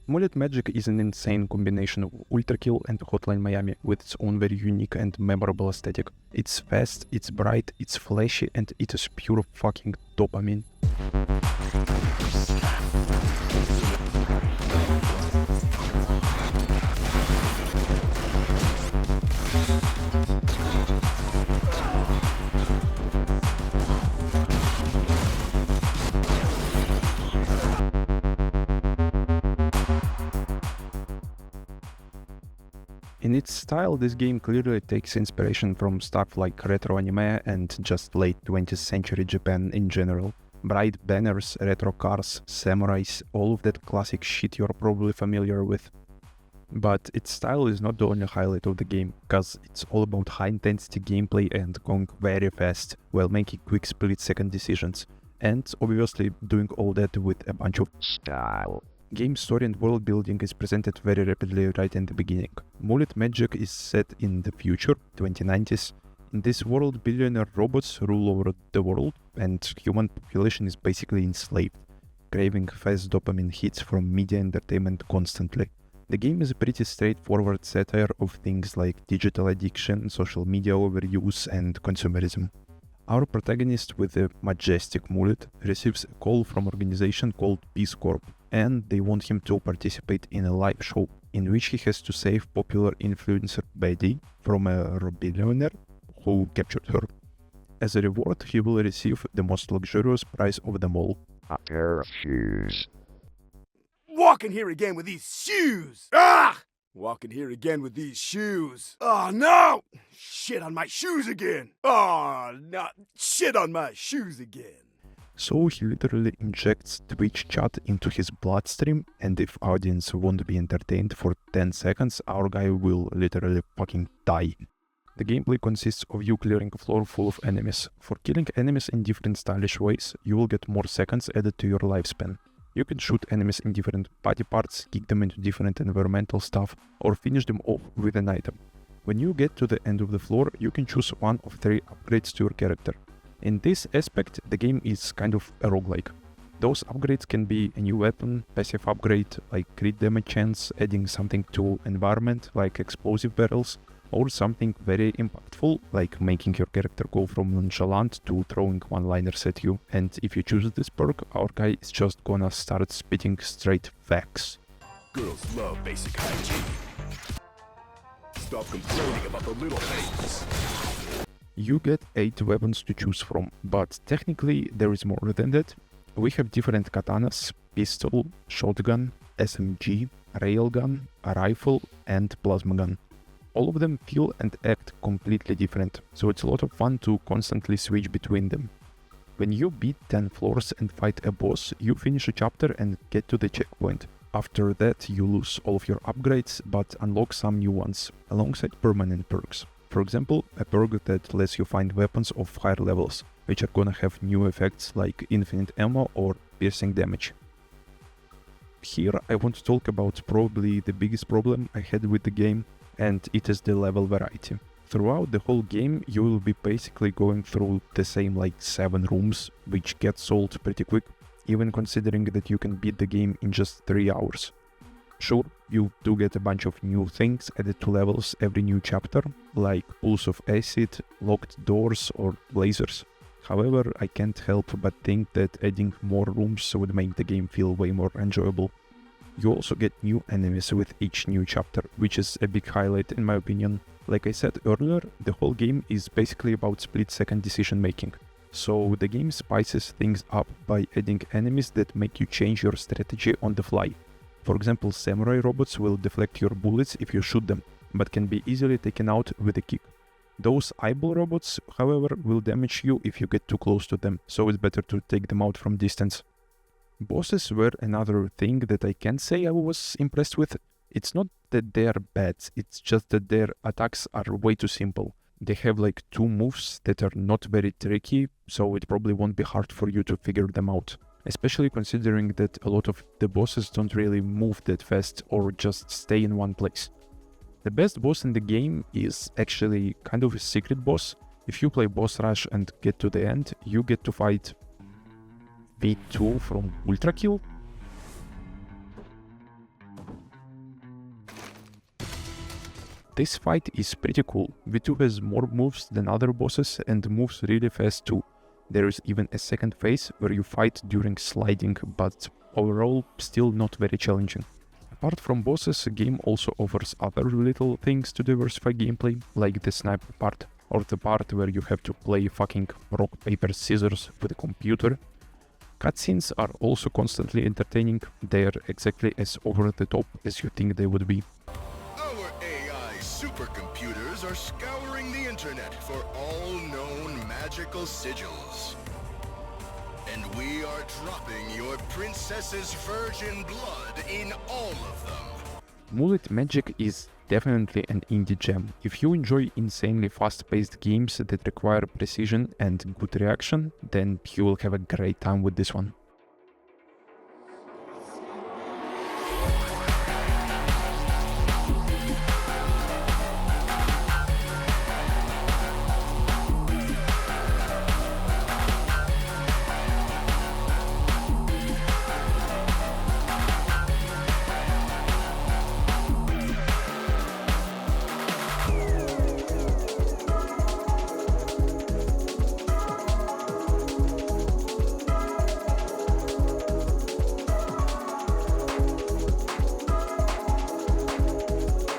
Mullet MadJack is an insane combination of Ultra Kill and Hotline Miami with its own very unique and memorable aesthetic. It's fast, it's bright, it's flashy, and it is pure fucking dopamine. In its style, this game clearly takes inspiration from stuff like retro anime and just late 20th century Japan in general. Bright banners, retro cars, samurais, all of that classic shit you're probably familiar with. But its style is not the only highlight of the game, cause it's all about high intensity gameplay and going very fast while making quick split-second decisions. And obviously doing all that with a bunch of style. Game story and world building is presented very rapidly right in the beginning. Mullet MadJack is set in the future, 2090s. In this world, billionaire robots rule over the world, and human population is basically enslaved, craving fast dopamine hits from media entertainment constantly. The game is a pretty straightforward satire of things like digital addiction, social media overuse, and consumerism. Our protagonist with a majestic mullet receives a call from an organization called Peace Corp, and they want him to participate in a live show in which he has to save popular influencer Betty from a billionaire who captured her. As a reward, he will receive the most luxurious prize of them all: a pair of shoes. Walking here again with these shoes! Ah! Walking here again with these shoes. Oh no! Shit on my shoes again! Oh no! Shit on my shoes again! So he literally injects Twitch chat into his bloodstream, and if audience won't be entertained for 10 seconds, our guy will literally fucking die. The gameplay consists of you clearing a floor full of enemies. For killing enemies in different stylish ways, you will get more seconds added to your lifespan. You can shoot enemies in different body parts, kick them into different environmental stuff, or finish them off with an item. When you get to the end of the floor, you can choose one of 3 upgrades to your character. In this aspect, the game is kind of a roguelike. Those upgrades can be a new weapon, passive upgrade like crit damage chance, adding something to environment like explosive barrels, or something very impactful like making your character go from nonchalant to throwing one-liners at you. And if you choose this perk, our guy is just gonna start spitting straight facts. Girls love basic hygiene. Stop complaining about the little things. You get 8 weapons to choose from, but technically there is more than that. We have different katanas, pistol, shotgun, SMG, railgun, a rifle, and plasma gun. All of them feel and act completely different, so it's a lot of fun to constantly switch between them. When you beat 10 floors and fight a boss, you finish a chapter and get to the checkpoint. After that, you lose all of your upgrades, but unlock some new ones, alongside permanent perks. For example, a perk that lets you find weapons of higher levels, which are gonna have new effects like infinite ammo or piercing damage. Here I want to talk about probably the biggest problem I had with the game, and it is the level variety. Throughout the whole game, you will be basically going through the same like 7 rooms, which get sold pretty quick, even considering that you can beat the game in just 3 hours. Sure, you do get a bunch of new things added to levels every new chapter, like pools of acid, locked doors, or lasers. However, I can't help but think that adding more rooms would make the game feel way more enjoyable. You also get new enemies with each new chapter, which is a big highlight in my opinion. Like I said earlier, the whole game is basically about split-second decision making. So the game spices things up by adding enemies that make you change your strategy on the fly. For example, samurai robots will deflect your bullets if you shoot them, but can be easily taken out with a kick. Those eyeball robots, however, will damage you if you get too close to them, so it's better to take them out from distance. Bosses were another thing that I can say I was impressed with. It's not that they are bad, it's just that their attacks are way too simple. They have like 2 moves that are not very tricky, so it probably won't be hard for you to figure them out. Especially considering that a lot of the bosses don't really move that fast or just stay in one place. The best boss in the game is actually kind of a secret boss. If you play boss rush and get to the end, you get to fight V2 from Ultra Kill. This fight is pretty cool. V2 has more moves than other bosses and moves really fast too. There is even a second phase where you fight during sliding, but overall still not very challenging. Apart from bosses, the game also offers other little things to diversify gameplay, like the sniper part, or the part where you have to play fucking rock, paper, scissors with a computer. Cutscenes are also constantly entertaining. They are exactly as over the top as you think they would be. Our AI supercomputers are scouring the internet for all known magical sigils. And we are dropping your princess's virgin blood in all of them. Mullet MadJack is definitely an indie gem. If you enjoy insanely fast-paced games that require precision and good reaction, then you will have a great time with this one.